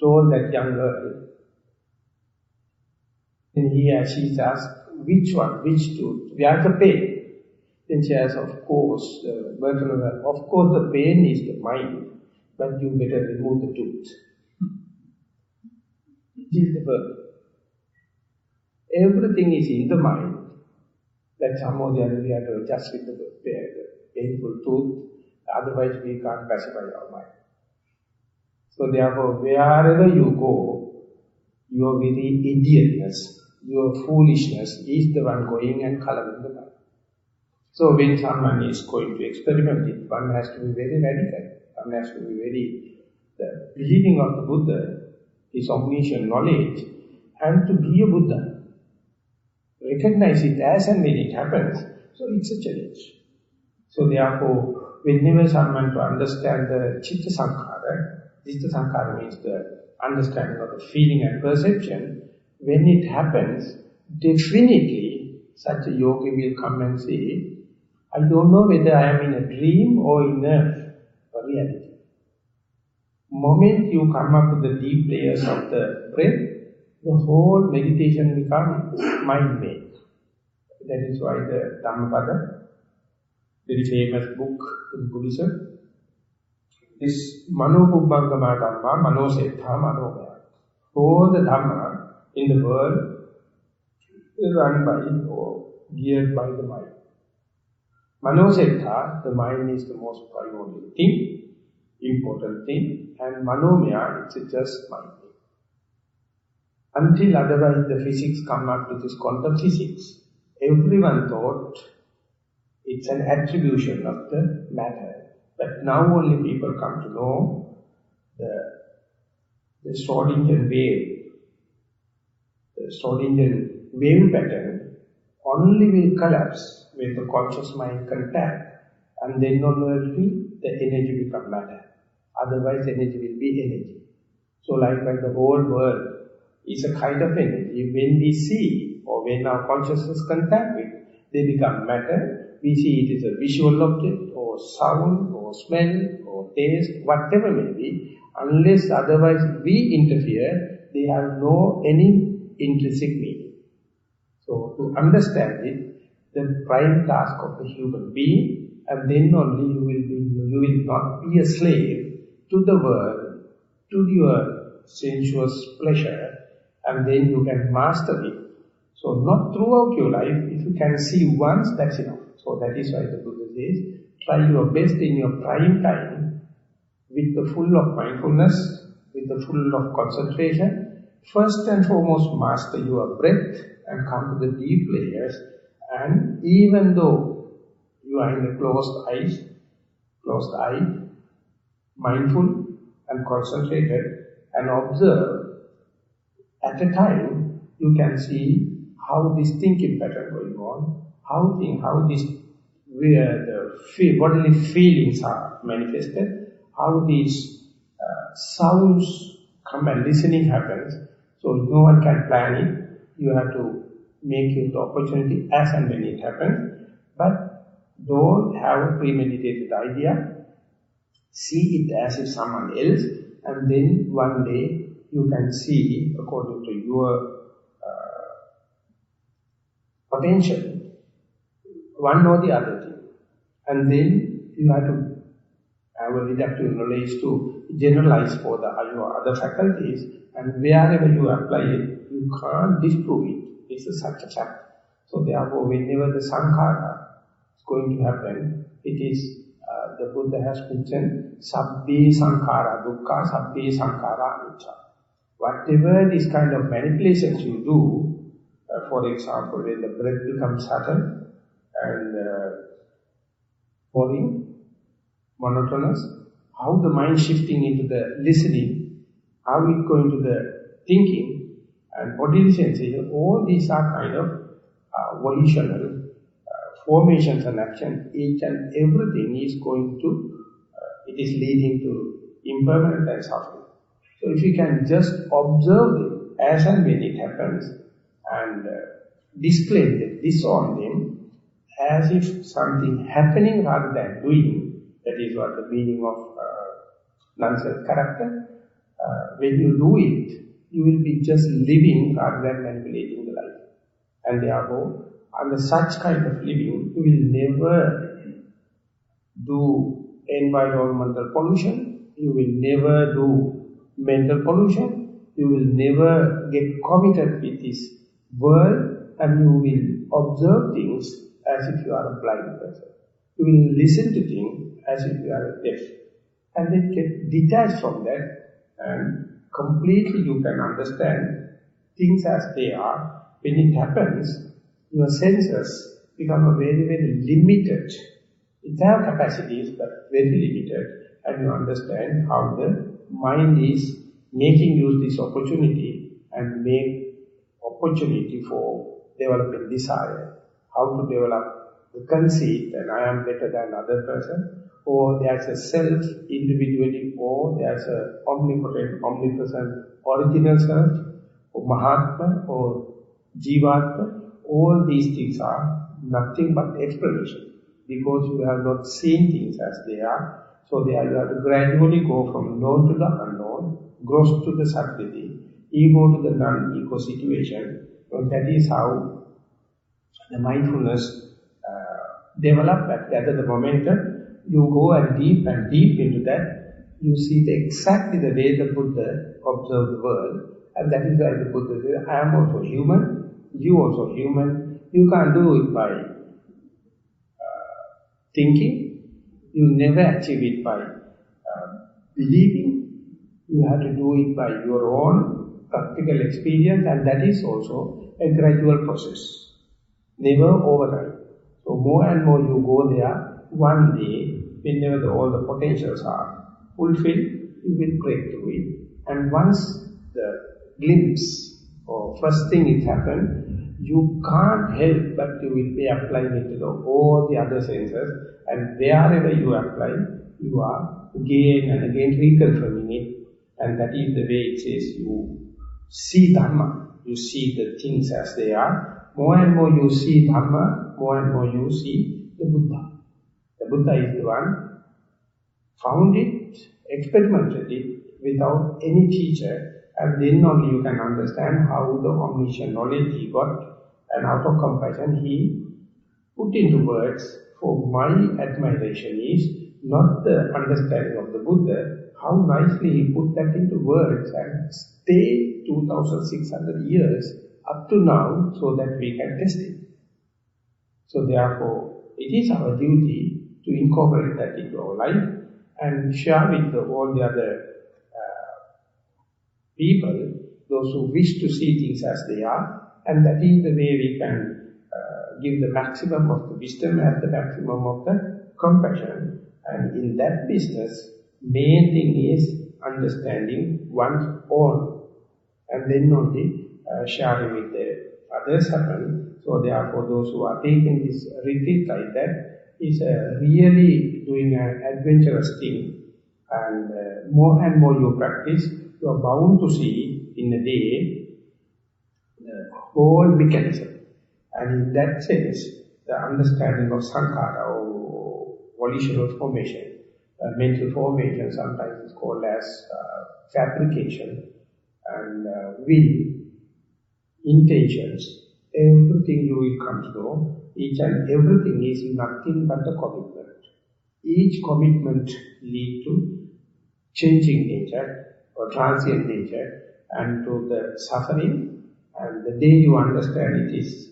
told that young girl, and she asked, which one, which tooth, where's the pain? Then she says, of course, Bertrand Russell, of course the pain is the mind, but you better remove the tooth. It is the birth. Everything is in the mind. That somehow the other we have to adjust with the painful tooth, otherwise we can't pacify our mind. So therefore, wherever you go, your very idiotness, your foolishness is the one going and coloring the mind. So when someone is going to experiment it, one has to be very radical. One has to be very, the believing of the Buddha, his omniscient knowledge, and to be a Buddha. Recognize it as and when it happens. So it's a challenge. So therefore, whenever someone to understand the Chitta Sankhara means the understanding of the feeling and perception, when it happens, definitely such a yogi will come and say, I don't know whether I am in a dream or in a reality. Moment you come up to the deep layers of the breath, the whole meditation becomes mind-made. That is why the Dhammapada, very famous book in Buddhism, this Mano Pubbangama Dhamma, Mano Settha, Mano. All the Dhamma in the world is run by or geared by the mind. Mano Settha, the mind is the most primordial thing, important thing, and Manomaya, it's just mind. Until otherwise the physics come up with this quantum physics, everyone thought it's an attribution of the matter. But now only people come to know the Schrodinger wave. The Schrodinger wave pattern only will collapse when the conscious mind contact, and then only the energy become matter. Otherwise energy will be energy. So likewise the whole world is a kind of energy. When we see or when our consciousness contact with, they become matter. We see it as a visual object or sound or smell or taste, whatever may be. Unless otherwise we interfere, they have no any intrinsic meaning. So to understand it, the prime task of the human being, and then only you will not be a slave to the world, to your sensuous pleasure, and then you can master it. So not throughout your life, if you can see once, that's enough. So that is why the Buddha says, try your best in your prime time, with the full of mindfulness, with the full of concentration. First and foremost, master your breath and come to the deep layers. And even though you are in the closed eye, mindful and concentrated, and observe, at a time you can see how this thinking pattern going on, how this the bodily feelings are manifested, how these sounds come and listening happens. So no one can plan it. You have to make use of the opportunity as and when it happens. But don't have a premeditated idea. See it as if someone else, and then one day you can see, according to your potential, one or the other thing. And then you have to have a deductive knowledge to generalize for your other faculties, and wherever you apply it, you can't disprove it. It's such a fact. So therefore, whenever the sankhara is going to happen, it is, the Buddha has mentioned, sabbe sankhara dukkha, sabbe sankhara anicca. Whatever this kind of manipulations you do, for example, when the breath becomes subtle and boring, monotonous, how the mind shifting into the listening, how it going to the thinking and bodily sensation, all these are kind of volitional formations and action. Each and everything is going to, it is leading to impermanent and suffering. So if you can just observe it as and when it happens and disclaim them, disown them, as if something happening rather than doing, that is what the meaning of non-self character. When you do it, you will be just living rather than manipulating the life. And therefore, under such kind of living, you will never do environmental pollution, you will never do mental pollution, you will never get committed with this world, and you will observe things as if you are a blind person. You will listen to things as if you are deaf. And then get detached from that, and completely you can understand things as they are. When it happens, your senses become a very, very limited. It have capacities, but very limited. And you understand how the mind is making use of this opportunity and make opportunity for developing desire. How to develop the conceit that I am better than other person, or there's a self individually, or there's a omnipotent, omnipresent original self, or Mahatma, or Jivatma. All these things are nothing but explanation, because you have not seen things as they are. So there you have to gradually go from known to the unknown, gross to the subtlety, ego to the non-ego situation. So that is how the mindfulness develop and gather the momentum. You go and deep into that. You see exactly the way the Buddha observed the world. And that is why the Buddha says, I am also human, you also human. You can't do it by thinking. You never achieve it by believing. You have to do it by your own practical experience, and that is also a gradual process. Never overnight. So more and more you go there, one day, whenever all the potentials are fulfilled, you will break through it. And once the glimpse or first thing is happened, you can't help but you will be applying it to all the other senses, and wherever you apply, you are again and again reconfirming it, and that is the way it says you see Dhamma, you see the things as they are. More and more you see Dhamma, more and more you see the Buddha. The Buddha is the one found it, experimented it without any teacher, and then only you can understand how the omniscient knowledge he got, and out of compassion he put into words. For my admiration is not the understanding of the Buddha, how nicely he put that into words and stayed 2600 years up to now so that we can test it. So therefore, it is our duty to incorporate that into our life and share with all the other people, those who wish to see things as they are, and that is the way we can give the maximum of the wisdom and the maximum of the compassion. And in that business, main thing is understanding one's own, and then only sharing with the others happen. So therefore, those who are taking this retreat like that is really doing an adventurous thing. And more you practice, you are bound to see in a day the whole mechanism. And in that sense, the understanding of sankhara or volitional formation, mental formation, sometimes is called as fabrication, and will, intentions, everything you will come to know, each and everything is nothing but a commitment. Each commitment leads to changing nature or transient nature and to the suffering, and the day you understand it is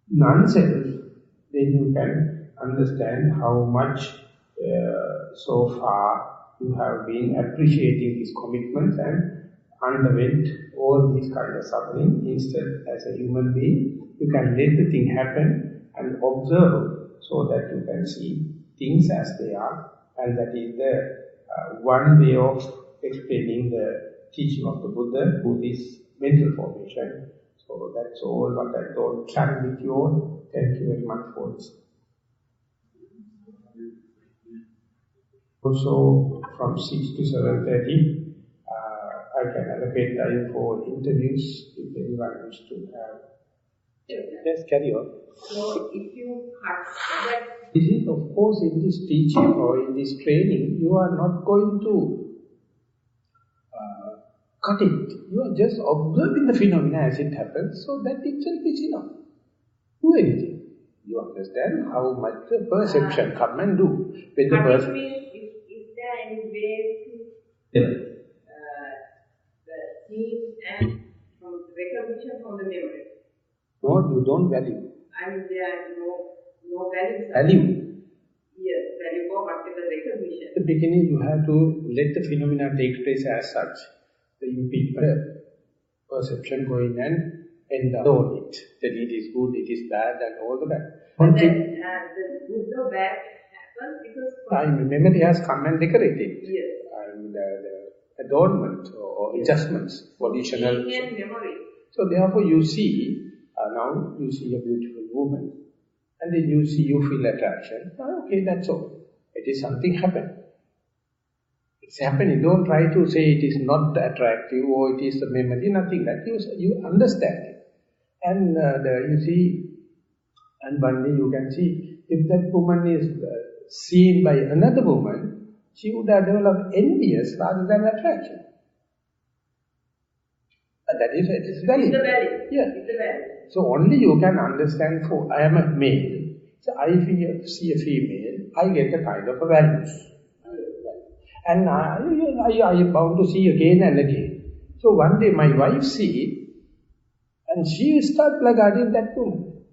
non-self, then you can understand how much so far you have been appreciating these commitments and underwent all these kind of suffering. Instead, as a human being, you can let the thing happen and observe so that you can see things as they are, and that is the one way of explaining the teaching of the Buddha, Buddhist mental formation. So that's all what I thought carry with you all. Thank you very much for this. Also from 6 to 7:30, I can allocate time for interviews if anyone wish to have. Yes, carry on. So if you cut that... This is, of course, in this teaching or in this training, you are not going to cut it. You are just observing the phenomena as it happens, so that itself is enough. Do anything. You understand how much the perception come and do. When the is there any way to the seeing and from recognition from the memory? No, you don't value. And there are no value. Value. Yes, value for whatever recognition. At the beginning, you have to let the phenomena take place as such. The impingement, perception going and endowing it. That it is good, it is bad, and all the bad. But then the good or bad happens because... memory has come and decorated. Yes. And the adornment or yes. Adjustments, positional. And memory. So therefore you see, now you see a beautiful woman, and then you feel attraction. Okay, that's all. It is something happened. It's happening. Don't try to say it is not attractive or it is the memory, nothing like that. You understand it. And you see, and one day you can see, if that woman is seen by another woman, she would have developed envious rather than attraction. And that is, it is valid. It's the valid. Yeah. It's the valid. So only you can understand, for I am a male, so I see a female, I get a kind of a values. And I am bound to see again and again. So one day my wife see, and she starts regarding that woman.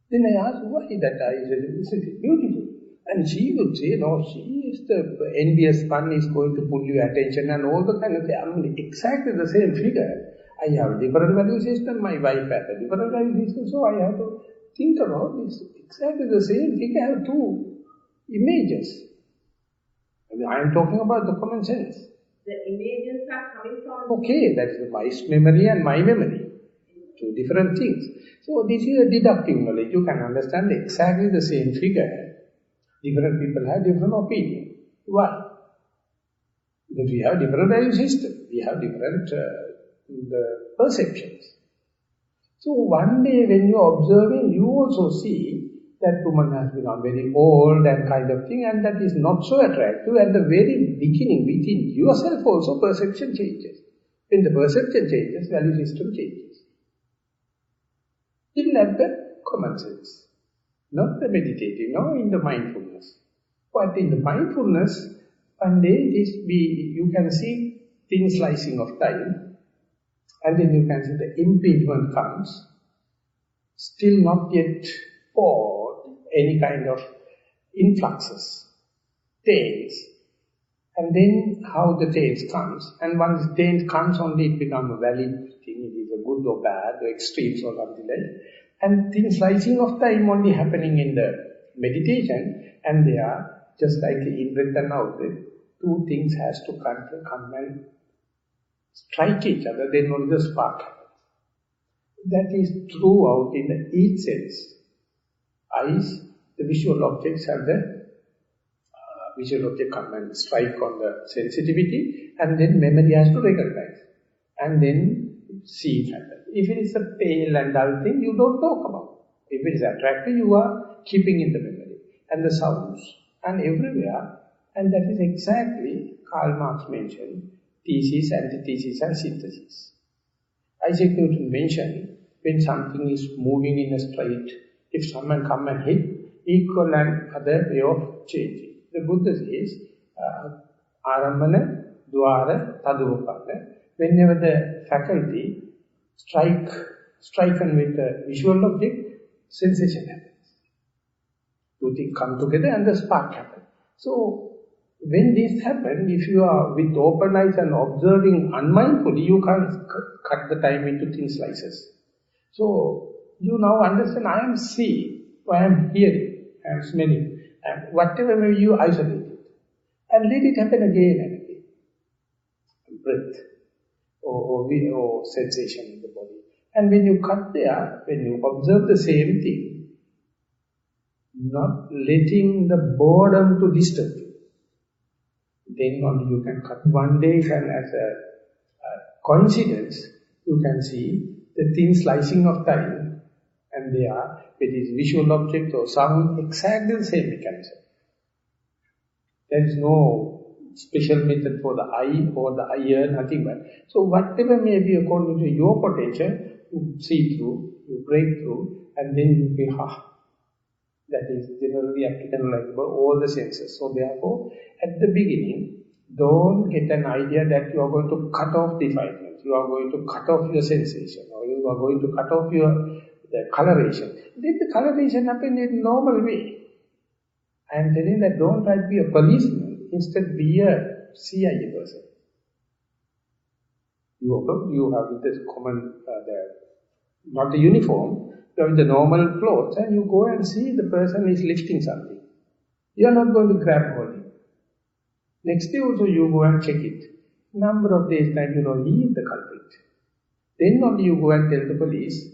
Then I ask, why that? I said, isn't it beautiful? And she would say, no, she is the envious one is going to pull your attention and all the kind of thing. I mean, exactly the same figure. I have a different value system, my wife has a different value system, so I have to think about this. Exactly the same figure have two images. I mean, I am talking about the common sense. The images are coming from... Okay, that is my memory and my memory. Two different things. So this is a deductive knowledge. You can understand exactly the same figure. Different people have different opinion. Why? Because we have different value system. We have different perceptions. So one day when you are observing, you also see that woman has become very old and kind of thing, and that is not so attractive. At the very beginning, within yourself also perception changes. When the perception changes, value system changes. Still at the common sense. Not the meditative, no, in the mindfulness. But in the mindfulness, one day you can see thin slicing of time, and then you can see the impingement comes, still not yet poured any kind of influxes, tails, and then how the tails comes, and once the tails comes only it becomes a valid thing, it is a good or bad, or extremes or something like that. And thin slicing of time only happening in the meditation, and they are just like in-breath and out-breath, two things has to come and strike each other, then only the spark happens. That is throughout in each sense. Eyes, the visual objects have the visual object come and strike on the sensitivity, and then memory has to recognize, and then see it happen. If it is a pale and dull thing, you don't talk about. If it is attractive, you are keeping in the memory. And the sounds, and everywhere, and that is exactly, Karl Marx mentioned, thesis, antithesis and synthesis. Isaac Newton mentioned, when something is moving in a straight, if someone come and hit, equal and other way of changing. The Buddha says, Arambana, Dwara, Tadupana, whenever the faculty striken with a visual object, sensation happens. Two things come together and the spark happens. So, when this happens, if you are with open eyes and observing unmindfully, you can't cut the time into thin slices. So, you now understand, I am seeing, I am hearing, I am smelling, and whatever may you isolate it. And let it happen again and again. Breath, or sensation in the body. And when you cut there, when you observe the same thing, not letting the boredom to disturb you, then only you can cut. One day, and as a coincidence, you can see the thin slicing of time, and they are, with this visual object or sound, exactly the same mechanism. There is no special method for the eye or the ear, nothing but. So whatever may be according to your potential, you see through, you break through, and then you feel, that is generally applicable for all the senses. So therefore, at the beginning, don't get an idea that you are going to cut off defilement, you are going to cut off your sensation, or you are going to cut off the coloration. Let the coloration happen in normal way. I am telling that don't try to be a policeman, instead be a CIA person. You have with this common, not the uniform, you have the normal clothes, and you go and see the person is lifting something. You are not going to grab hold of it. Next day also you go and check it. Number of days time you know he is the culprit. Then only you go and tell the police,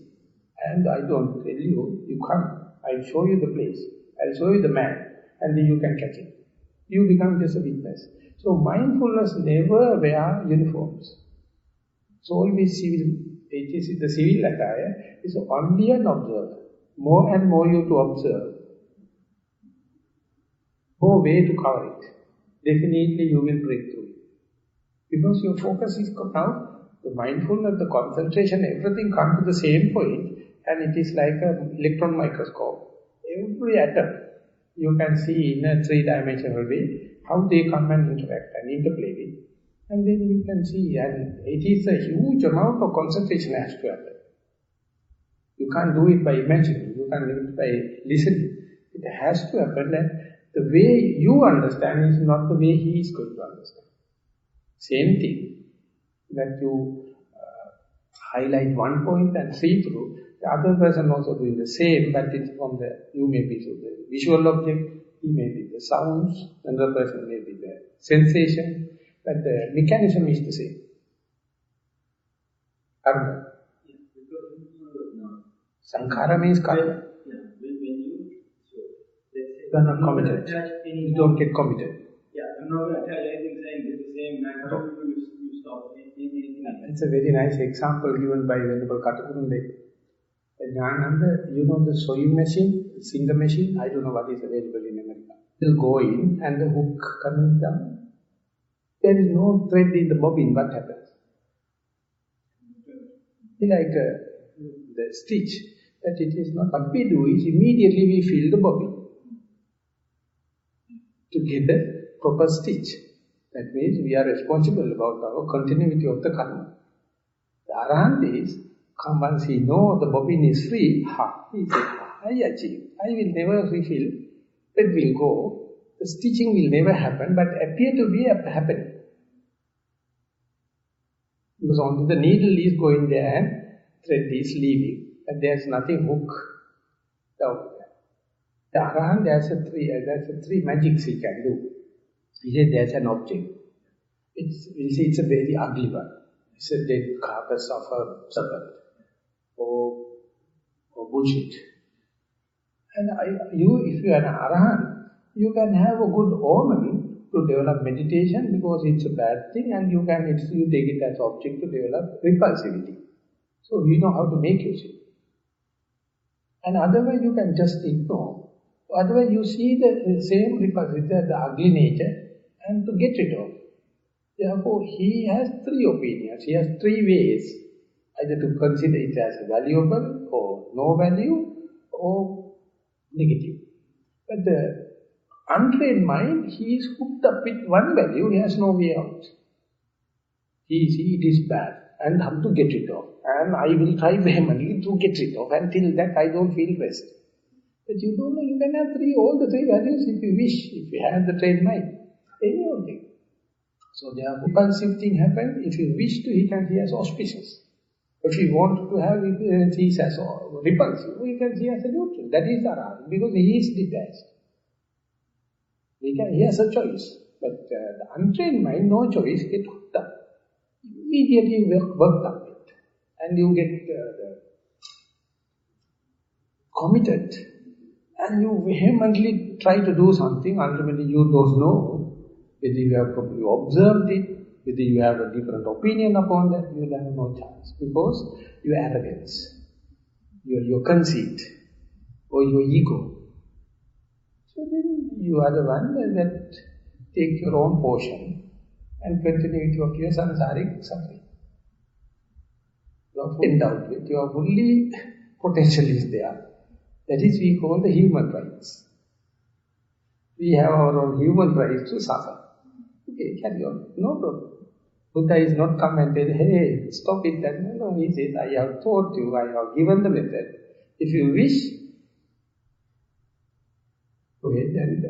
and I don't tell you, you come, I'll show you the place, I'll show you the man, and then you can catch it. You become just a witness. So mindfulness never wear uniforms. It's always civil. It is the civil attire is only an observer. More and more you to observe. No way to cover it. Definitely you will break through it. Because your focus is now, the mindfulness, the concentration, everything comes to the same point, and it is like an electron microscope. Every atom you can see in a three-dimensional way how they come and interact and interplay with. And then you can see, and it is a huge amount of concentration has to happen. You can't do it by imagining, you can't do it by listening. It has to happen, and The way you understand is not the way he is going to understand. Same thing, that you highlight one point and see through, the other person also doing the same, but it's from the, you may be through the visual object, he may be the sounds, another person may be the sensation, but the mechanism is the same. Karma. Sankhara means karma. You are not committed. You don't get committed. I'm not going to attach anything saying it's the same man. How do you stop anything? It's a very nice example given by Venerable Katakurunde. Jnananda, you know the sewing machine, singer machine, I don't know what is available in America. You'll go in and the hook comes down. There is no thread in the bobbin, what happens? Like the stitch, that it is not. What we do is immediately we feel the bobbin to get the proper stitch. That means we are responsible about our continuity of the karma. The Arahant is, once he knows the bobbin is free, he says, I achieve. I will never refill. It will go. The stitching will never happen, but appear to be happening. Because only the needle is going there and thread is leaving. But there is nothing hook down there. The Arahant, there's a three magics he can do. He said there's an object. We'll say it's a very ugly one. It's a dead carcass of a serpent. Or bullshit. And if you are an Arahant, you can have a good omen to develop meditation because it's a bad thing and you take it as object to develop repulsivity. So you know how to make use of it. And otherwise you can just ignore. Otherwise you see the same repulsivity, the ugly nature, and to get rid of. Therefore he has three opinions, he has three ways. Either to consider it as valuable or no value or negative. But the untrained mind, he is hooked up with one value, he has no way out. He sees it is bad and how to get it off. And I will try vehemently to get it off. Until that I don't feel rest. But you don't know, you can have all the three values if you wish, if you have the trained mind. Any object. So there repulsive thing happens, if you wish to, he can see as auspicious. If you want to have it, he sees as repulsive, you can see as a neutral. That is Arahant, because he is detached. He has a choice. But the untrained mind, no choice, get hooked up. Immediately worked up it. And you get committed. And you vehemently try to do something, ultimately you don't know whether you have properly observed it, whether you have a different opinion upon that, you will have no chance. Because your arrogance, your conceit, or your ego. So then you are the one that take your own portion and continue with your samsaric suffering. You are endowed with, your fully potential is there. That is we call the human rights. We have our own human rights to suffer. Okay, carry on, no problem. Buddha is not come and tell, hey, stop it. No, he says, I have taught you, I have given the method. If you wish, go ahead and